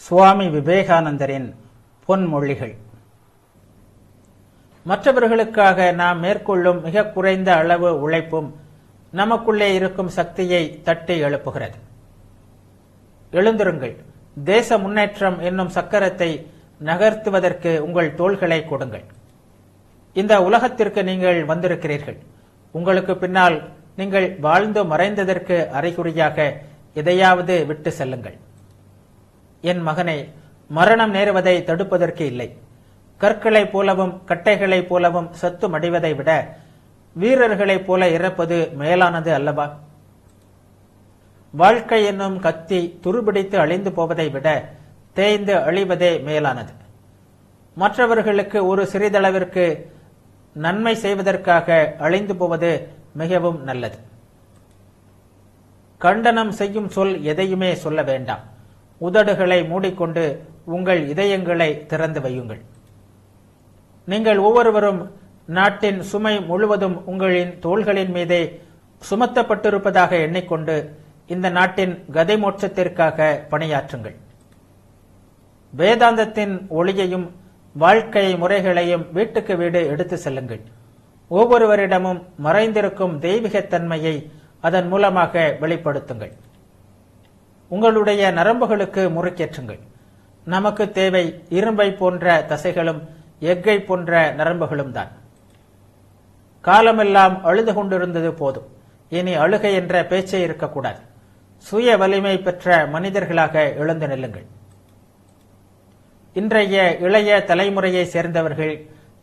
சுவாமி விவேகானந்தரின் பொன்மொழிகள். மற்றவர்களுக்காக நாம் மேற்கொள்ளும் மிக குறைந்த அளவு உழைப்பும் நமக்குள்ளே இருக்கும் சக்தியை தட்டி எழுப்புகிறது. எழுந்திருங்கள், தேச முன்னேற்றம் என்னும் சக்கரத்தை நகர்த்துவதற்கு உங்கள் தோள்களை கொடுங்கள். இந்த உலகத்திற்கு நீங்கள் வந்திருக்கிறீர்கள். உங்களுக்கு பின்னால் நீங்கள் வாழ்ந்து மறைந்ததற்கு அறிகுறியாக எதையாவது விட்டு செல்லுங்கள். என் மகனே, மரணம் நேருவதை தடுப்பதற்கு இல்லை. கற்களைப் போலவும் கட்டைகளைப் போலவும் சத்து மடிவதை விட வீரர்களைப் போல இறப்பது மேலானது அல்லவா? வாழ்க்கை என்னும் கத்தி துருபிடித்து அழிந்து போவதை விட தேய்ந்து அழிவதே மேலானது. மற்றவர்களுக்கு ஒரு சிறிதளவிற்கு நன்மை செய்வதற்காக அழிந்து போவது மிகவும் நல்லது. கண்டனம் செய்யும் சொல் எதையுமே சொல்ல வேண்டாம். உதடுகளை மூடிக்கொண்டு உங்கள் இதயங்களை திறந்து வையுங்கள். நீங்கள் ஒவ்வொருவரும் நாட்டின் சுமை முழுவதும் உங்களின் தோள்களின் மீதே சுமத்தப்பட்டிருப்பதாக எண்ணிக்கொண்டு இந்த நாட்டின் கதை மோட்சத்திற்காக பணியாற்றுங்கள். வேதாந்தத்தின் ஒளியையும் வாழ்க்கை முறைகளையும் வீட்டுக்கு வீடு எடுத்து செல்லுங்கள். ஒவ்வொருவரிடமும் மறைந்திருக்கும் தெய்வீகத்தன்மையை அதன் மூலமாக வெளிப்படுத்துங்கள். உங்களுடைய நரம்புகளுக்கு முறுக்கேற்றுங்கள். நமக்கு தேவை இரும்பை போன்ற தசைகளும் எஃகை போன்ற நரம்புகளும் தான். காலமெல்லாம் அழுது கொண்டிருந்தது போதும். இனி அழுகை என்ற பேச்சே இருக்கக்கூடாது. சுய வலிமை பெற்ற மனிதர்களாக எழுந்து நில்லுங்கள். இன்றைய இளைய தலைமுறையை சேர்ந்தவர்கள்,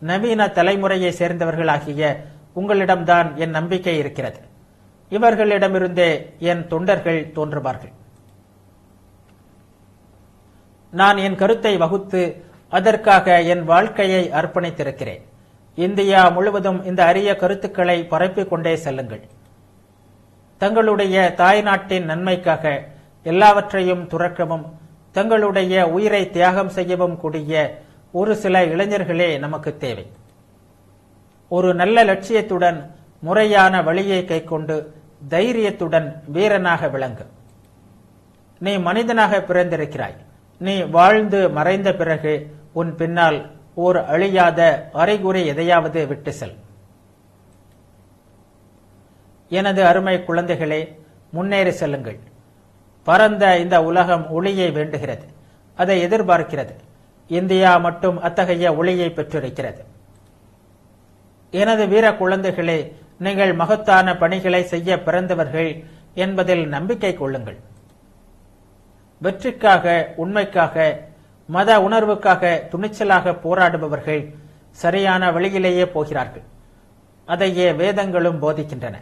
நவீன தலைமுறையை சேர்ந்தவர்கள் ஆகிய உங்களிடம்தான் என் நம்பிக்கை இருக்கிறது. இவர்களிடமிருந்தே என் தொண்டர்கள் தோன்றுவார்கள். நான் என் கருத்தை வகுத்து அதற்காக என் வாழ்க்கையை அர்ப்பணித்திருக்கிறேன். இந்தியா முழுவதும் இந்த அரிய கருத்துக்களை பரப்பிக் கொண்டே செல்லுங்கள். தங்களுடைய தாய்நாட்டின் நன்மைக்காக எல்லாவற்றையும் துறக்கவும் தங்களுடைய உயிரை தியாகம் செய்யவும் கூடிய ஒரு சில இளைஞர்களே நமக்கு தேவை. ஒரு நல்ல லட்சியத்துடன் முறையான வழியை கைக்கொண்டு தைரியத்துடன் வீரனாக விளங்கு. நீ மனிதனாக பிறந்திருக்கிறாய். நீ வாழ்ந்து மறைந்த பிறகு உன் பின்னால் ஓர் அழியாத அரைகுறை எதையாவது விட்டு செல். எனது அருமை குழந்தைகளே, முன்னேறி செல்லுங்கள். பரந்த இந்த உலகம் ஒளியை வேண்டுகிறது, அதை எதிர்பார்க்கிறது. இந்தியா மட்டும் அத்தகைய ஒளியை பெற்றிருக்கிறது. எனது வீர குழந்தைகளே, நீங்கள் மகத்தான பணிகளை செய்ய பிறந்தவர்கள் என்பதில் நம்பிக்கை கொள்ளுங்கள். வெற்றிக்காக, உண்மைக்காக, மத உணர்வுக்காக துணிச்சலாக போராடுபவர்கள் சரியான வழியிலேயே போகிறார்கள். அதையே வேதங்களும் போதிக்கின்றன.